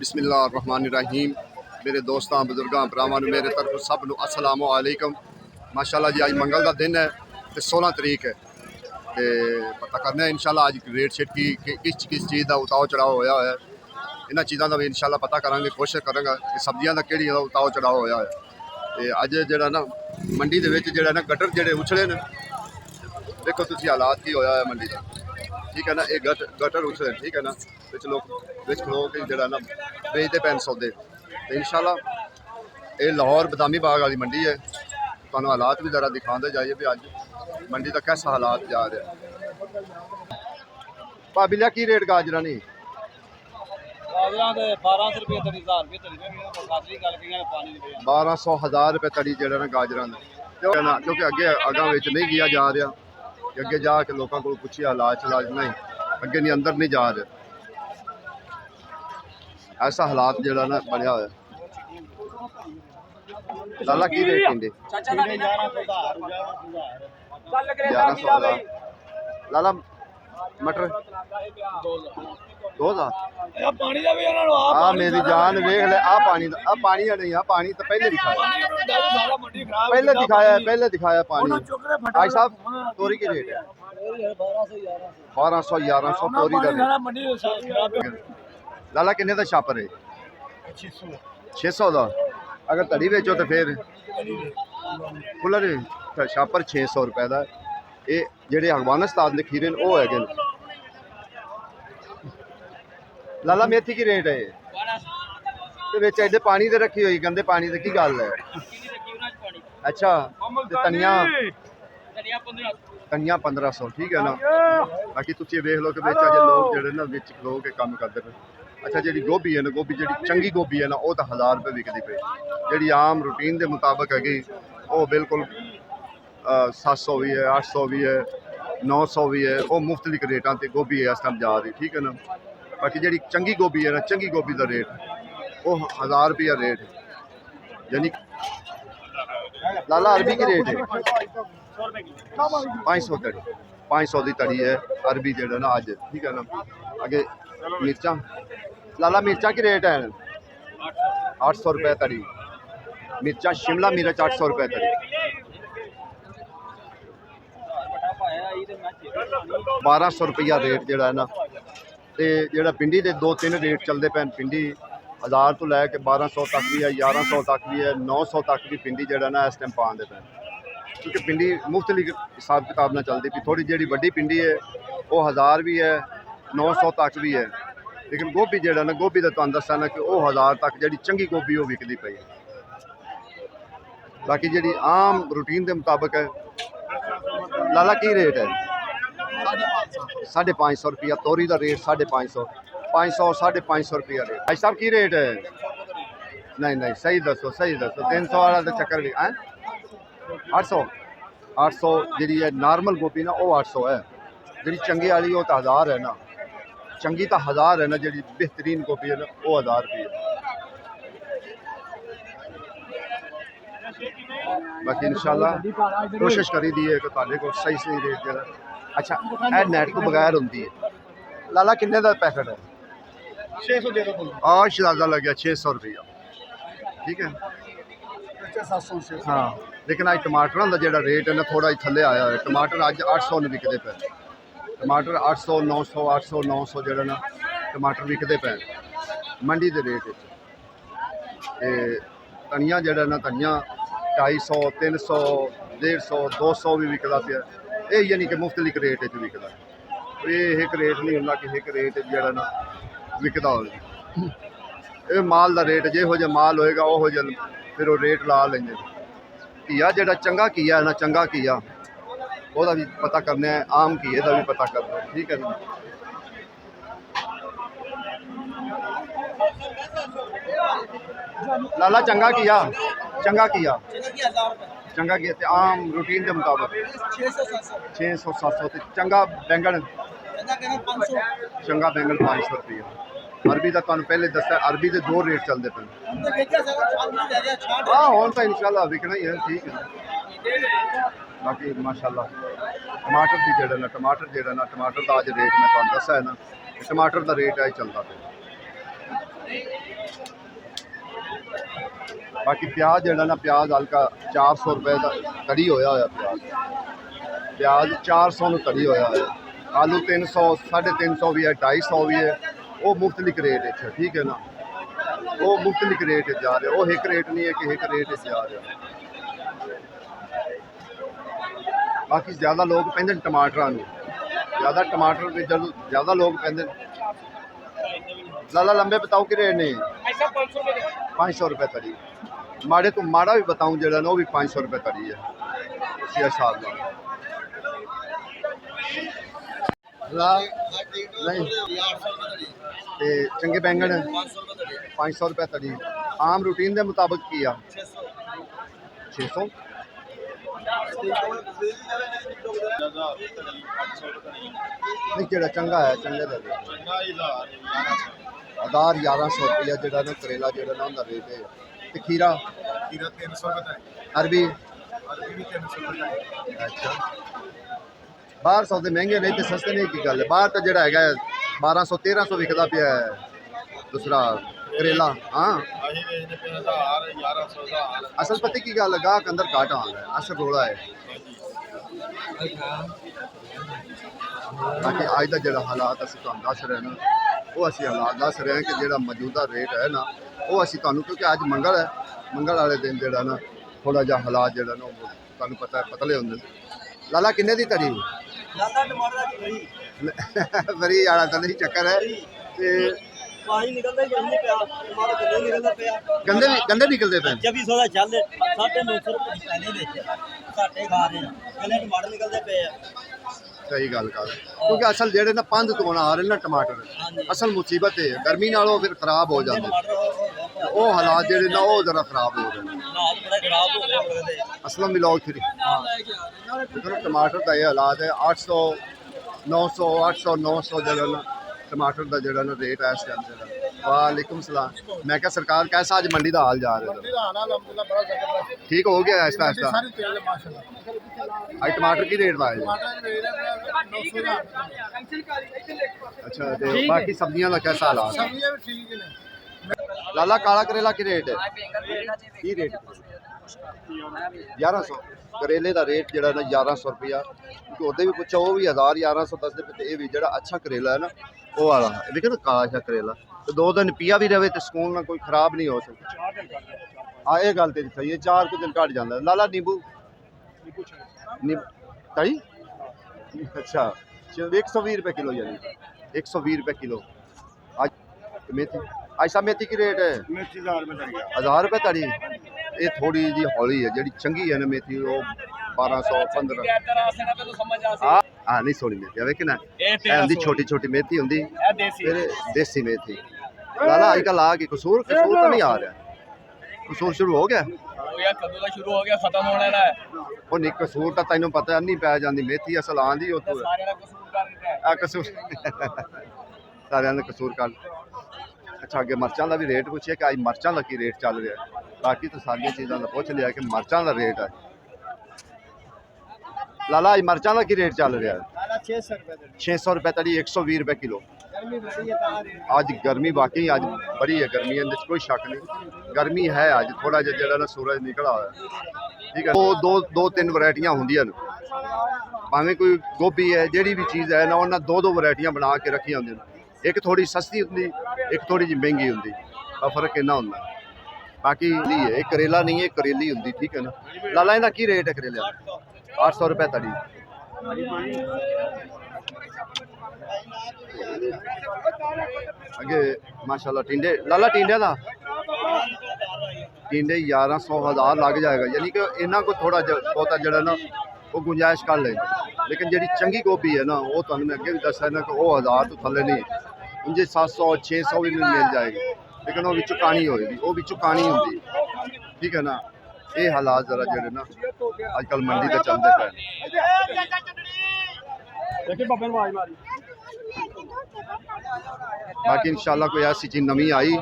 बिस्मिल्लाहिर्रहमानिर्रहीम। मेरे दोस्तों बुजुर्गों भरावां मेरे तरफ सब नूं अस्सलामु अलैकुम। माशाअल्लाह जी अज मंगल का दिन है तो 16 तरीक है तो पता करना है इंशाअल्लाह अज रेट शेट की किस चीज़ का उताव चढ़ाव होया है। इन्हां चीज़ों का भी इंशाअल्लाह पता करांगे, कोशिश करांगा कि सब्जियां का किहड़ी उताव चढ़ाव होया है। तो अज जिहड़ा ना मंडी दे विच जिहड़ा ना गटर जिहड़े उछले ने, देखो तुसीं हालात की होया है मंडी का, ठीक है ना। ये गटर उछले, ठीक है ना। लोग खलो के जरा ना बेचते पैन सौदे तो इंशाअल्लाह ये लाहौर बदामी बाग वाली मंडी है। तुहानूं हालात भी जरा दिखाते जाइए भी अज मंडी का कैसा हालात जा रहा है। भाभी लिया की रेट गाजरा नहीं? 1200 1000 रुपये तड़ी जरा ना गाजरा क्योंकि अगे अगों नहीं गया जा रहा, अगे जाके लोगों को पूछिए हालात चलाज नहीं अगे नहीं अंदर नहीं जा रहे। ऐसा हालात जरा ना बनया हुआ। लाला की रेट कहते? 1100। लाला मटर 2000। हाँ मेरी जान वेख ले आ पानी नहीं, आ पानी तो पहले दिखाया पानी। भाई साहब तोरी की रेट है? 1200 1100 तोरी का। लाला किन्ने का छापर है? 600 का। अगर तड़ी बेचो तो फिर खुलर छापर 600 रुपए का। ये जेडे अफगानिस्तान के खीरे वो है। लाला मेथी की रेट है? एडे पानी दे रखी हुई गंदे पानी की गल है? अच्छा धनिया 1500, ठीक है ना। बाकी तुम वेख लो कि लोग जो ना खलो के काम करते पे। अच्छा जी गोभी है ना, गोभी जी चंगी गोभी है ना वो तो 1000 रुपये विकती पे। जी आम रूटीन के मुताबिक हैगी वो बिल्कुल 700 भी है, 800 भी है, 900 भी है। वो मुख्तलिफ रेटा से गोभी है इस टाइम जा रही, ठीक है ना। बाकी जी चंगी गोभी है ना, चंगी गोभी का रेट वो 1000 रुपया रेट है। यानी लाला अरबी की रेट है 500 तड़ी, 500 की तड़ी है अरबी जो ना अज, ठीक है ना। अगे मिर्चा लाला मिर्चा की रेट है 800 रुपये तड़ी। मिर्चा शिमला मिर्च 800 रुपये तड़ी। 1200 रुपया रेट जोड़ा है ना। तो जोड़ा भिंडी के 2-3 रेट चलते पे। भिंडी 1000 तो लैके 1200 तक भी है, 1100 तक भी है, 900 तक भी भिंडी जो ना इस टाइम पाते पे। क्योंकि भिंडी मुख्तलिफ हिसाब किताब न चलती पी। थोड़ी जी वड्डी भिंडी है वो 1000 भी है, 900 तक भी है। लेकिन गोभी जो ना गोभी का तुहानूं दस्सां ना कि वो 1000 तक जी चंगी गोभी वो विकती पई है। बाकी जी आम रूटीन के मुताबिक है। लाला की रेट है? 550 रुपया तोरी का रेट। 550 550 रुपया रेट। भाई साहब की रेट है? नहीं सही दसो 300 वाला तो चक्कर भी है। 800 जी है नॉर्मल गोभी ना वो 800 है। जी चंगी वाली वो तो 1000 है ना। चंगी तो 1000 है ना, जी बेहतरीन गोभी है ना वो 1000 रुपये। बाकी इंशाल्लाह कोशिश करी दी है कि तुहाडे को सही रेट जरा। अच्छा ए नेट को बगैर होंगी है। लाला किन्ने का पैकेट है? 600 दे दो। शराजा लग गया 600 रुपया, ठीक है। हाँ लेकिन अज टमाटर का जो रेट है ना थोड़ा थले आया है। टमाटर अज 800 ने विकते पे। टमाटर 800 900 800 900 जो ना टमाटर विकते पे मंडी के रेट। धनिया जो ना धनिया 250 300 150 200 भी विकता पे। ये यानी कि मुख्तलिफ रेट विकता। ये एक रेट नहीं होंगे कि एक रेट जो ना विकता हो। माल का रेट जो माल होएगा वो फिर वो रेट ला लेंगे। घिया जो चंगा घिया है ना, चंगा घिया वह भी पता करना है, आम घिए का भी पता करना है, ठीक है ना। लाला चंगा घिया आम रूटीन के मुताबिक 600 700। चंगा बैंगन 500 रुपया। अरबी का तुहानूं पहले दस्या अरबी के 2 रेट चलते पे। हाँ हुण तो इंशाल्लाह विकना ही है, ठीक है। बाकी माशाल्लाह टमाटर की जो ना टमाटर का अज रेट मैं तुहानूं दस्या है ना, टमाटर का रेट है चलता पे। बाकी प्याज जेड़ा ना प्याज हल्का 400 रुपए का कड़ी होया प्याज 400 में कड़ी होया है। आलू 300 350 भी है 250 भी है। वो मुख्तलिफ रेट है ठीक है ना वो मुख्तलिफ रेट जा रहे वो एक रेट नहीं है कि एक रेट जा रहा। बाकी ज़्यादा लोग पेंदे टमाटर ज़्यादा टमाटर भी ज़्यादा लोग पेंदे। लाला लंबे बताओ कि रेट नहीं 500 रुपये तड़ी माड़े तो माड़ा भी बताऊँ जो ना वो भी 500 रुपये तड़ी है उसी हिसाब नहीं ते चंगे बैंगन 500 रुपये तड़ी आम रूटीन के मुताबिक किया 600 नहीं जो चंगा है चंगे का 1100 रुपया जो ना करेला जो ना उनका रेट है तो खीरा 300 अरबी भी 300 अच्छा बाहर सौदे महंगे नहीं तो सस्ते नहीं की गल है बाहर तो जो है 1200 1300 विकता पिया है दूसरा करेला। हाँ असल पता की गल गाहक अंदर घट आ है असल रोला है। बाकी अज का जो हालात असं दस रहे ना वो असी हालात दस रहे हैं कि जो मौजूदा रेट है ना वो असी क्योंकि अज मंगल है मंगल वाले दिन जो ना थोड़ा जहा हालात जो ना तुम पता है पतले होंगे। लाला किन्ने दी तरी बरी आला तो नहीं चक्कर है गंदे निकलते पे सही गल कर क्योंकि असल जेडे ना पंध तो आ रहे ना टमाटर असल मुसीबत है गर्मी नालों फिर खराब हो जाते वो हालात जेडे ना वो जरा खराब हो रहे असलम मिलाओ फिर टमाटर का ये हालात है 800 900 800 900 जो ना टमाटर का जो ना रेट है इस टाइम से। वालेकुम सलाम मैं क्या सरकार कैसा आज मंडी का हाल जा रहा है ठीक हो गया ऐसा ऐसा आज टमाटर की रेट पाए अच्छा बाकी सब्जियां का कैसा हालात लाला काला करेला की रेट है की रेट 1100 करेले का रेट जो ना 1100 रुपया उदे भी पूछा वो भी 1000 1100 दसते पे ये भी जो अच्छा करेला है ना वो वाला देखो ना काला सा करेला तो 2 दिन पिया भी रहे तो सुकून ना कोई खराब नहीं हो सकता। हाँ ये गल तो सही है 4 कुछ दिन घट जाता लाला नींबू कई अच्छा 120 रुपये किलो यानी 120 रुपये किलो। आज मेथी ऐसा मेथी की रेट है 1000 रुपये तड़ी ये थोड़ी जी हौली है जी चंगी है ना मेथी वो 1200 15 हाँ नहीं सोनी मेथी वेख ना छोटी छोटी मेथी होंगी देसी मेथी लाला अजकल आ गई कसूर तो नहीं आ रहा कसूर शुरू हो गया शुरू हो गया खत्म होने है वो नहीं कसूर तो तेन पता नहीं पै जाती मेथी असल आँदी कसूर सारे कसूर कर। अच्छा अगे मर्चों का भी रेट पूछिए कि अज मर्चों का की रेट चल रहा है बाकी तो सारिया चीज़ों का पूछ लिया कि मर्चों का रेट है। लाला अज मर्चों का की रेट चल रहा है 600 रुपये तड़ी 120 रुपये किलो। अज गर्मी वाकई अज बड़ी है गर्मी है कोई शक नहीं गर्मी है अज थोड़ा जहा ना सूरज निकला हुआ ठीक है। दो तीन वैरायटियां होंदियां भावें कोई गोभी है जी भी चीज़ है ना उन्हें दो वैरायटियां बना के रखी होंगे एक थोड़ी सस्ती होंगी एक थोड़ी जी महंगी होंगी फर्क इन्ना होंगे। बाकी है एक करेला नहीं है करेली होंगी ठीक है ना। लाला इहदा की रेट है करेले 800 रुपये तड़ी। अगे माशाल्लाह टिंडे लाला टिंडे का टिंडे 1100 1000 लग जाएगा यानी कि इन्हों को थोड़ा बहुता जरा ना वो गुंजाइश कर लेंगे लेकिन जी चंगी गोभी है ना वो तुम मैं अगे भी दसा ना कि वो 1000 तो थले नहीं उनके 700 600 भी मिल जाएगी लेकिन वो बिचों कानी होएगी वो बिचों कानी होंगी ठीक है ना। ये हालात जरा जो ना अजकल मंडी के चलते पे बाकी इंशाल्लाह कोई ऐसी चीज़ नवी आई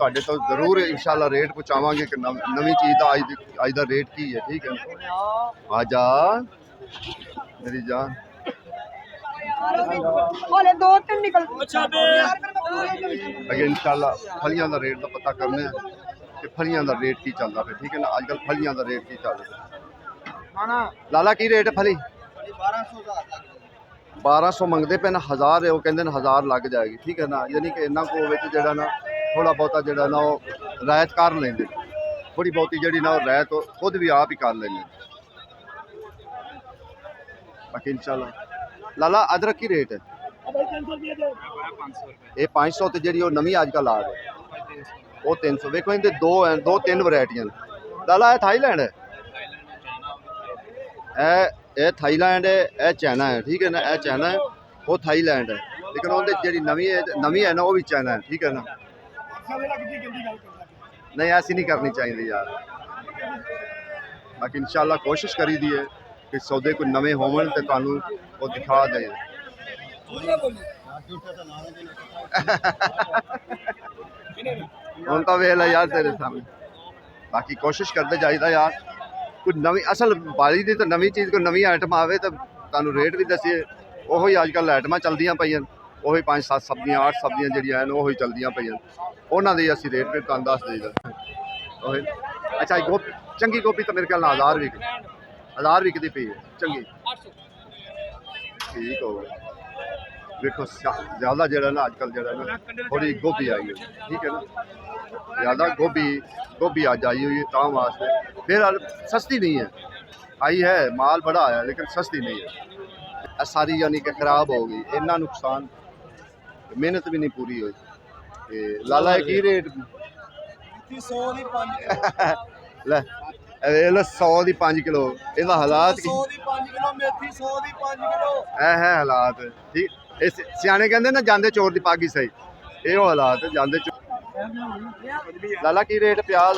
तो जरूर इंशाल्लाह रेट पहुँचावे कि नवी चीज़ का अज का रेट की है ठीक है। आ जा मेरी जान 2-3 निकल अगे इंशाल्लाह फलियां का रेट का पता करने कि फलियां का रेट की चलता पे, ठीक है ना। अजकल फलियां का रेट की चल रहा। लाला की रेट है फली? 1200 मंगते पे ना, 1000 वो कहते हैं 1000 लग जाएगी, ठीक है ना। यानी कि इन्ना को जो ना थोड़ा बहुता जो ना वो रायत कर लेंगे, थोड़ी बहुती जी ना रायत खुद भी आप ही कर लेंगे। बाकी इंशाल्लाह लाला अदरक की रेट है? ये 500 तो जी नवी अजकल आ गई वो 300। देखो इनके दो हैं, 2-3 वैरायटियां। लाला ये थाईलैंड है, ये थाईलैंड है, ये चाइना है, ठीक है ना। ये चाइना है, वो थाईलैंड है, लेकिन उनकी जी नवी है ना वो भी चाइना है, ठीक है ना। नहीं ऐसी नहीं करनी चाहिए यार। बाकी इंशाल्लाह कोशिश करी दी है कि सौदे कोई नवे होवन तो तुहानू वो दिखा दे। ਹੁਣ ਤਾਂ ਵੇਖ ਲੈ यार तेरे सामने। बाकी कोशिश करते जाइदा यार कोई नवी असल बाली दी तो नवी चीज़ कोई नवी आइटम आवे तो तुहानू रेट भी दसीए। ਉਹੀ अजकल आइटमां चलदियां पईयां, ਉਹੀ 5-7 सब्जियां 8 सब्जियां ਜਿਹੜੀਆਂ ਹਨ ਉਹੀ चलदियां पईयां, ਉਹਨਾਂ ਦੇ ਅਸੀਂ रेट ਫਿਰ ਤੁਹਾਨੂੰ ਦੱਸ ਦੇਈਦਾ। ਉਹੀ अच्छा चंगी गोभी तो मेरे ख्याल 1000 विकदी पई है चंगी, ठीक हो गया। देखो ज़्यादा जो ना अजकल जो ना थोड़ी गोभी आई है, ठीक है ना। ज़्यादा गोभी आज आई हुई है तां वास्ते, फिर सस्ती नहीं है, आई है माल बड़ा आया लेकिन सस्ती नहीं है। सारी यानी कि खराब हो गई, इन्ना नुकसान, मेहनत भी नहीं पूरी हुई। लाला की रेट? 100 की 5 किलो, ਇਹਦਾ ਹਾਲਾਤ 100 ਦੀ 5 ਕਿਲੋ ਮੇਥੀ, 100 ਦੀ 5 ਕਿਲੋ ਇਹ ਹੈ ਹਾਲਾਤ, ठीक। इस सियाने कहते ना जांदे चोर दी पागी सही, ये हालात जांदे चोर। लाला की रेट प्याज?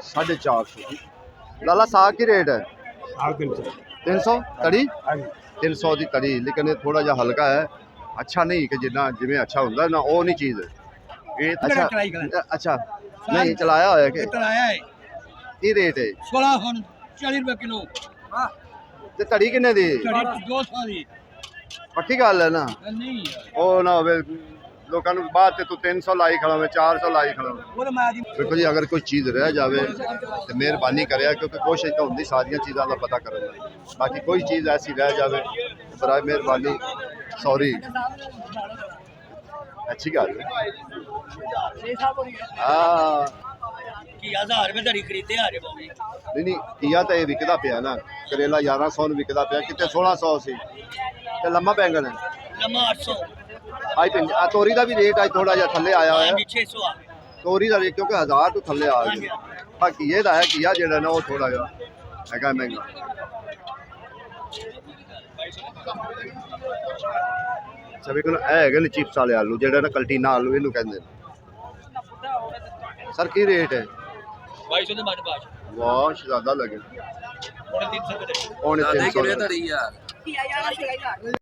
450। लाला साग की रेट है? 300। तड़ी 300 की तड़ी, लेकिन ये थोड़ा जा हल्का है, अच्छा नहीं कि जिन्ना जिमें अच्छा होंगे ना वो नहीं चीज़ है। अच्छा नहीं चलाया होया कि की रेट है? 1640 रुपए किलो। ते तड़ी किन्ने दी? 200 दी। पक्की गल है ना, नहीं वो ना होवे लोगों को बाद तू 300 लाई खड़ा में 400 लाई खड़ा। देखो जी अगर कोई चीज़ रह जाए तो मेहरबानी करे, क्योंकि कोशिश तो होंगी सारिया चीज़ों का पता करने। बाकी कोई चीज़ ऐसी रह जाए बराए मेहरबानी सॉरी, अच्छी गल है। हाँ नहीं किया तो ये विकदा पिया ना, करेला 1100 विकदा पिया, कितने 1600 सी। ते लम्मा बैंगन है 800। आज तोरी का भी रेट आज थोड़ा जिहा थल्ले आया है, 600 तोरी का रेट क्योंकि 1000 तो थल्ले आ गया। हाँ घीए का है, घीआ जो ना वो थोड़ा जिहा है महंगा। अच्छा वे है चिप्स वाले आलू जो ना कल्टीना आलू इनू कहते हैं। सर की रेट है? 2200। वाह ज़्यादा लगे, 350 पौने 300।